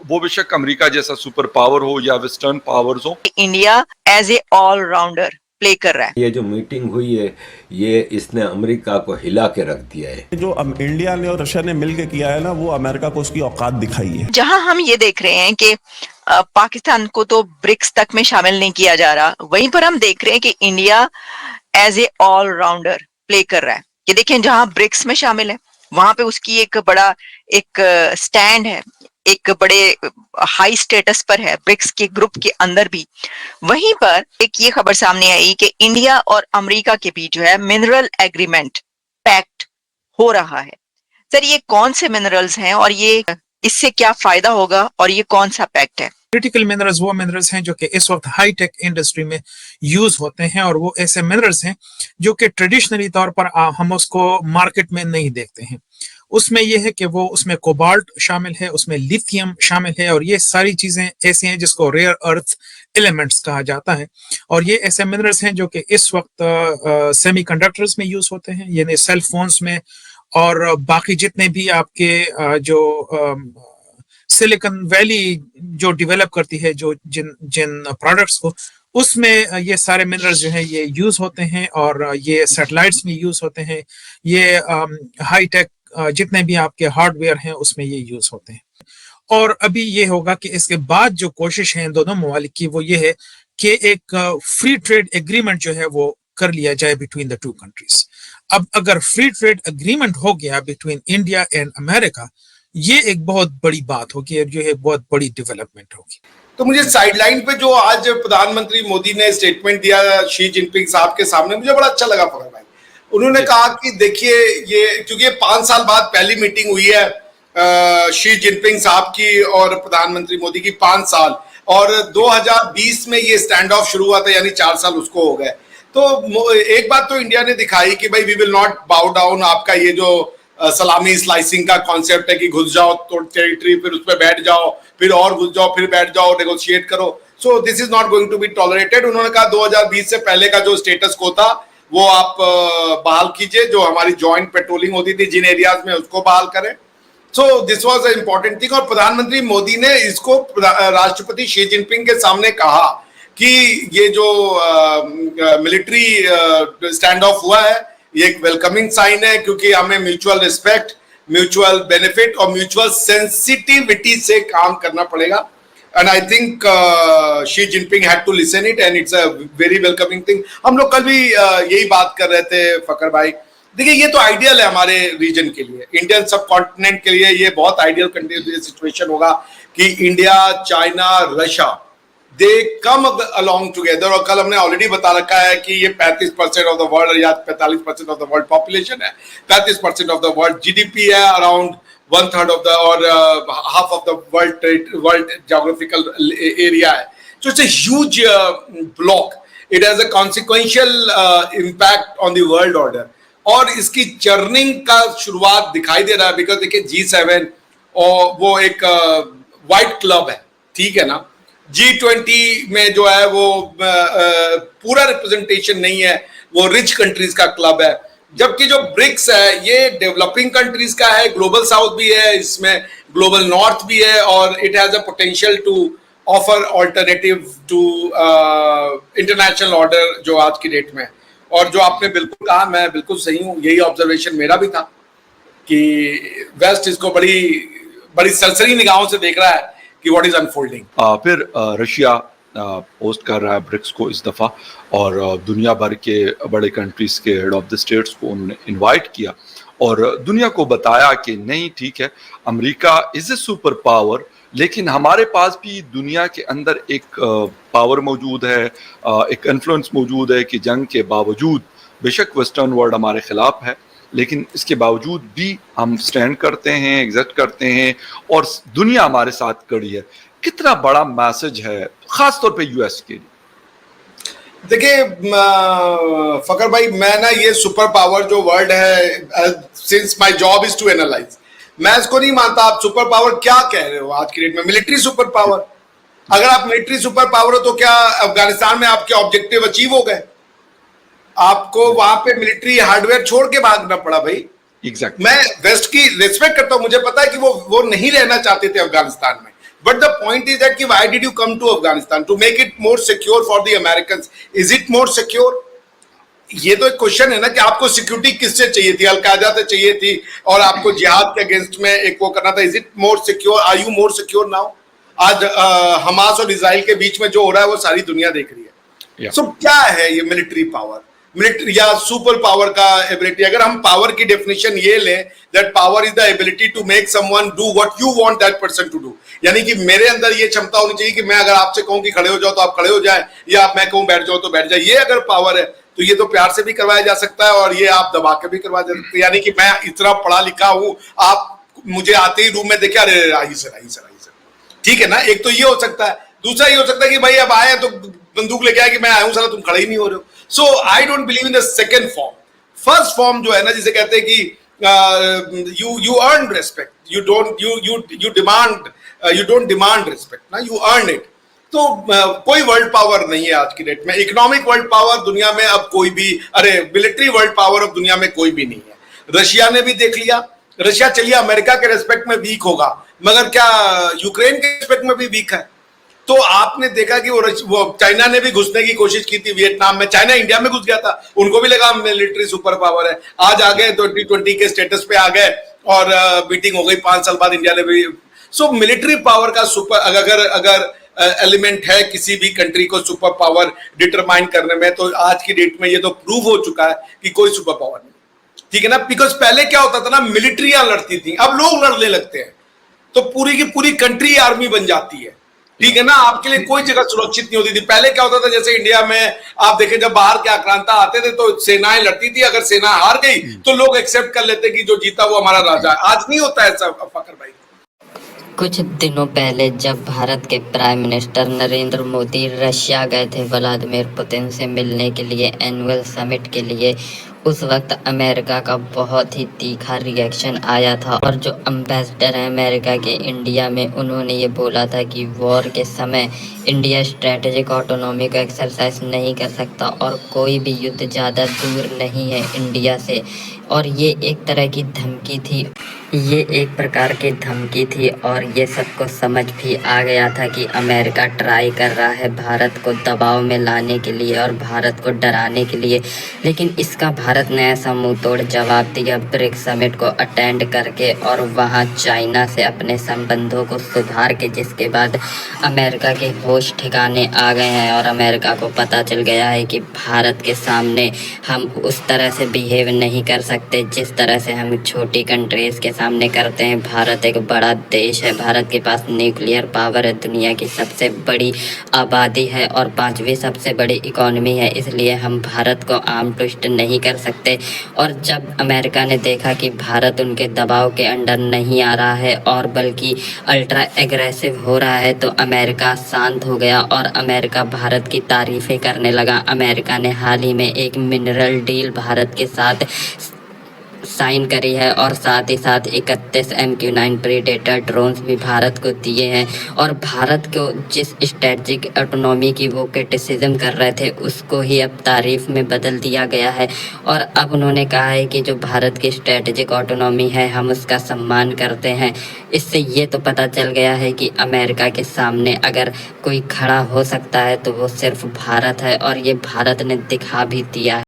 वो बेशक अमेरिका जैसा सुपर पावर हो या वेस्टर्न पावर्स हो, India as a allrounder play कर रहा है। ये जो मीटिंग हुई है ये इसने अमेरिका को हिला के रख दिया है। जो इंडिया ने और रशिया ने मिलकर किया है ना, वो अमेरिका को उसकी औकात दिखाई है। जहां हम ये देख रहे हैं कि पाकिस्तान को तो ब्रिक्स तक में शामिल नहीं किया जा रहा, वहीं पर हम देख रहे हैं कि India as a allrounder play कर रहा है। ये देखें, जहां ब्रिक्स में शामिल है वहां पे उसकी एक बड़ा एक स्टैंड है, एक बड़े हाई स्टेटस पर है ब्रिक्स के ग्रुप के अंदर भी। वहीं पर एक ये खबर सामने आई कि इंडिया और अमेरिका के बीच जो है मिनरल एग्रीमेंट पैक्ट हो रहा है। सर, ये कौन से मिनरल्स हैं और ये इससे क्या फायदा होगा और ये कौन सा पैक्ट है? क्रिटिकल मिनरल्स वो मिनरल्स हैं जो कि इस वक्त हाई टेक इंडस्ट्री में यूज होते हैं, और वो ऐसे मिनरल्स हैं जो कि ट्रेडिशनली तौर पर हम उसको मार्केट में नहीं देखते हैं। उसमें यह है कि वो उसमें कोबाल्ट शामिल है, उसमें लिथियम शामिल है, और ये सारी चीजें ऐसी हैं जिसको रेयर अर्थ एलिमेंट्स कहा जाता है। और ये ऐसे मिनरल्स हैं जो कि इस वक्त सेमीकंडक्टर्स में यूज होते हैं, यानी सेल फोन्स में और बाकी जितने भी आपके जो सिलिकॉन वैली जो डेवलप करती है जो जिन प्रोडक्ट्स को, उसमें ये सारे मिनरल्स जो हैं ये यूज होते हैं, और ये सैटेलाइट्स में यूज होते हैं। ये हाई टेक जितने भी आपके हार्डवेयर हैं उसमें ये यूज होते हैं। और अभी ये होगा कि इसके बाद जो कोशिश है इन दोनों ममालिक की वो ये है कि एक फ्री ट्रेड एग्रीमेंट जो है वो कर लिया जाए बिटवीन द टू कंट्रीज। अब अगर फ्री ट्रेड एग्रीमेंट हो गया बिटवीन इंडिया एंड अमेरिका, ये एक बहुत बड़ी बात होगी, जो है बहुत बड़ी डेवलपमेंट होगी। तो मुझे साइडलाइन पे जो आज प्रधानमंत्री मोदी ने स्टेटमेंट दिया शी जिनपिंग साहब के सामने, मुझे बड़ा अच्छा लगा फखर भाई। उन्होंने कहा कि देखिए ये, क्योंकि ये 5 साल बाद पहली मीटिंग हुई है शी जिनपिंग साहब की और प्रधानमंत्री मोदी की, 5 साल, और 2020 में ये स्टैंड ऑफ शुरू हुआ था, यानी 4 साल उसको हो गए। तो एक बात तो इंडिया ने दिखाई कि भाई we will not bow down. आपका ये जो सलामी स्लाइसिंग का कॉन्सेप्ट है कि घुस जाओ तो टेरिटरी, फिर उस पर बैठ जाओ, फिर और घुस जाओ, फिर बैठ जाओ, नेगोशिएट करो, so this is not going to be tolerated. उन्होंने कहा 2020 से पहले का जो स्टेटस को था वो आप बहाल कीजिए, जो हमारी जॉइंट पेट्रोलिंग होती थी जिन एरियाज में, उसको बहाल करें। So this was a important thing. और प्रधानमंत्री मोदी ने इसको राष्ट्रपति शी जिनपिंग के सामने कहा कि ये जो मिलिट्री स्टैंड ऑफ हुआ है ये एक वेलकमिंग साइन है, क्योंकि हमें म्यूचुअल रिस्पेक्ट, म्यूचुअल बेनिफिट और म्यूचुअल सेंसिटिविटी से काम करना पड़ेगा। And I think Xi Jinping had to listen it, and it's a very welcoming thing. हम लोग कल भी यही बात कर रहे थे फकर भाई। देखिए ये तो आइडियल है हमारे रीजन के लिए, इंडियन सब कॉन्टिनेंट के लिए ये बहुत आइडियल सिचुएशन होगा कि इंडिया, चाइना, रशिया दे कम along together। और कल हमने ऑलरेडी बता रखा है कि ये 35% ऑफ द वर्ल्ड या 45% ऑफ द वर्ल्ड पॉपुलेशन है, 35% ऑफ द वर्ल्ड जीडीपी है, अराउंड 1/3 ऑफ द और half of the world geographical area है। So it's a huge block, it has a consequential impact on the world order, और इसकी churning का शुरुआत दिखाई दे रहा है। बिकॉज देखिए G7 और वो एक वाइट क्लब है, ठीक है ना। G20 में जो है वो पूरा रिप्रेजेंटेशन नहीं है, वो रिच कंट्रीज का क्लब है, जबकि जो ब्रिक्स है ये डेवलपिंग कंट्रीज का है, ग्लोबल साउथ भी है, इसमें ग्लोबल नॉर्थ भी है, और it has a potential to offer alternative to international order जो आज की डेट में है। और जो आपने बिल्कुल कहा, मैं बिल्कुल सही हूँ, यही ऑब्जर्वेशन मेरा भी था कि वेस्ट इसको बड़ी बड़ी सरसरी निगाहों से देख रहा है कि व्हाट इज अनफोल्डिंग। फिर रशिया पोस्ट कर रहा है ब्रिक्स को इस दफा, और दुनिया भर के बड़े कंट्रीज के हेड ऑफ द स्टेट्स को उन्होंने इनवाइट किया और दुनिया को बताया कि नहीं ठीक है, America is a super power, लेकिन हमारे पास भी दुनिया के अंदर एक पावर मौजूद है, एक इन्फ्लुएंस मौजूद है कि जंग के बावजूद बेशक वेस्टर्न वर्ल्ड हमारे खिलाफ है, लेकिन इसके बावजूद भी हम स्टैंड करते हैं, एग्जिस्ट करते हैं, और दुनिया हमारे साथ खड़ी है। कितना बड़ा मैसेज है खासतौर पे यूएस के लिए। देखिए फकर भाई, मैं ना ये सुपर पावर जो वर्ड है, since my job is to analyse, मैं इसको नहीं मानता। आप सुपर पावर क्या कह रहे हो आज की डेट में? Military super power. अगर आप मिलिट्री सुपर पावर हो तो क्या अफगानिस्तान में आपके ऑब्जेक्टिव अचीव हो गए? आपको वहां पे मिलिट्री हार्डवेयर छोड़ के भागना पड़ा भाई। Exactly. मैं वेस्ट की रिस्पेक्ट करता हूं, मुझे पता है कि वो नहीं रहना चाहते थे अफगानिस्तान में, But the point is that कि why did you come to Afghanistan? To make it more secure for the Americans. Is it more secure? ये तो एक क्वेश्चन है ना कि आपको सिक्योरिटी किससे चाहिए थी? अलकायदा से चाहिए थी और आपको जिहाद के अगेंस्ट में एक वो करना था. Is it more secure? Are you more secure now? आज हमास और इजराइल के बीच में जो हो रहा है वो सारी दुनिया देख रही है. सो क्या है ये मिलिट्री पावर, मिलिट्री या सुपर पावर का एबिलिटी? अगर हम पावर की डेफिनेशन ये लें that power is the ability to make someone do what you want that person to do, यानी कि मेरे अंदर ये क्षमता होनी चाहिए कि मैं अगर आपसे कहूं कि खड़े हो जाओ तो आप खड़े हो जाएं, या मैं कहूं बैठ जाओ तो बैठ जाए. ये अगर पावर है तो ये तो प्यार से भी करवाया जा सकता है और ये आप दबा के भी करवा सकते हैं. यानी कि मैं इतना पढ़ा लिखा हूं, आप मुझे आते ही रूम में देखे अरे आई सर, ठीक है ना. एक तो ये हो सकता है. दूसरा ये हो सकता है कि भाई अब आए तो बंदूक लेके आए कि मैं आया हूं साला, तुम खड़े ही नहीं हो रहे हो. So I don't believe in the second form. First form जो है ना, जिसे कहते हैं कि you earn respect, you don't demand respect ना, यू अर्न इट. तो कोई वर्ल्ड पावर नहीं है आज की डेट में. इकोनॉमिक वर्ल्ड पावर दुनिया में अब कोई भी, अरे मिलिट्री वर्ल्ड पावर अब दुनिया में कोई भी नहीं है. रशिया ने भी देख लिया. रशिया चलिए अमेरिका के रेस्पेक्ट में वीक होगा, मगर क्या यूक्रेन के रेस्पेक्ट में भी वीक है? तो आपने देखा कि वो चाइना ने भी घुसने की कोशिश की थी वियतनाम में. चाइना इंडिया में घुस गया था, उनको भी लगा मिलिट्री सुपर पावर है. आज आ गए 2020 के स्टेटस पे आ गए और मीटिंग हो गई 5 साल बाद इंडिया ने भी. सो मिलिट्री पावर का सुपर अगर एलिमेंट है किसी भी कंट्री को सुपर पावर डिटरमाइन करने में, तो आज की डेट में ये तो प्रूव हो चुका है कि कोई सुपर पावर नहीं. ठीक है ना. बिकॉज पहले क्या होता था ना, मिलिट्रियां लड़ती थी, अब लोग लड़ने लगते हैं तो पूरी की पूरी कंट्री आर्मी बन जाती है. ठीक है ना. आपके लिए कोई जगह सुरक्षित नहीं होती थी. पहले क्या होता था, जैसे इंडिया में आप देखें जब बाहर के आक्रांता आते थे तो सेनाएं लड़ती थी. अगर सेना हार गई तो लोग एक्सेप्ट कर लेते कि जो जीता वो हमारा राजा है. आज नहीं होता ऐसा फकर भाई. कुछ दिनों पहले जब भारत के prime minister Narendra Modi Russia गए थे व्लादिमीर पुतिन से मिलने के लिए, एनुअल समिट के लिए, उस वक्त अमेरिका का बहुत ही तीखा रिएक्शन आया था. और जो एम्बेसडर हैं अमेरिका के इंडिया में, उन्होंने ये बोला था कि वॉर के समय इंडिया स्ट्रेटेजिक ऑटोनॉमी को एक्सरसाइज नहीं कर सकता और कोई भी युद्ध ज़्यादा दूर नहीं है इंडिया से. और ये एक तरह की धमकी थी, ये एक प्रकार की धमकी थी और ये सबको समझ भी आ गया था कि अमेरिका ट्राई कर रहा है भारत को दबाव में लाने के लिए और भारत को डराने के लिए. लेकिन इसका भारत ने ऐसा मुंह तोड़ जवाब दिया ब्रिक्स समिट को अटेंड करके और वहाँ चाइना से अपने संबंधों को सुधार के, जिसके बाद अमेरिका के होश ठिकाने आ गए हैं और अमेरिका को पता चल गया है कि भारत के सामने हम उस तरह से बिहेव नहीं कर सकते जिस तरह से हम छोटी कंट्रीज़ के सामने करते हैं. भारत एक बड़ा देश है, भारत के पास न्यूक्लियर पावर है, दुनिया की सबसे बड़ी आबादी है और 5वीं सबसे बड़ी इकोनॉमी है. इसलिए हम भारत को आर्म ट्विस्ट नहीं कर सकते. और जब अमेरिका ने देखा कि भारत उनके दबाव के अंडर नहीं आ रहा है और बल्कि अल्ट्रा एग्रेसिव हो रहा है, तो अमेरिका शांत हो गया और अमेरिका भारत की तारीफ़ें करने लगा. अमेरिका ने हाल ही में एक मिनरल डील भारत के साथ साइन करी है और साथ ही साथ 31 MQ-9 प्रीडेटर ड्रोन्स भी भारत को दिए हैं. और भारत को जिस स्ट्रेटजिक ऑटोनॉमी की वो क्रिटिसिज्म कर रहे थे, उसको ही अब तारीफ में बदल दिया गया है. और अब उन्होंने कहा है कि जो भारत की स्ट्रेटजिक ऑटोनॉमी है हम उसका सम्मान करते हैं. इससे ये तो पता चल गया है कि अमेरिका के सामने अगर कोई खड़ा हो सकता है तो वो सिर्फ भारत है और ये भारत ने दिखा भी दिया है.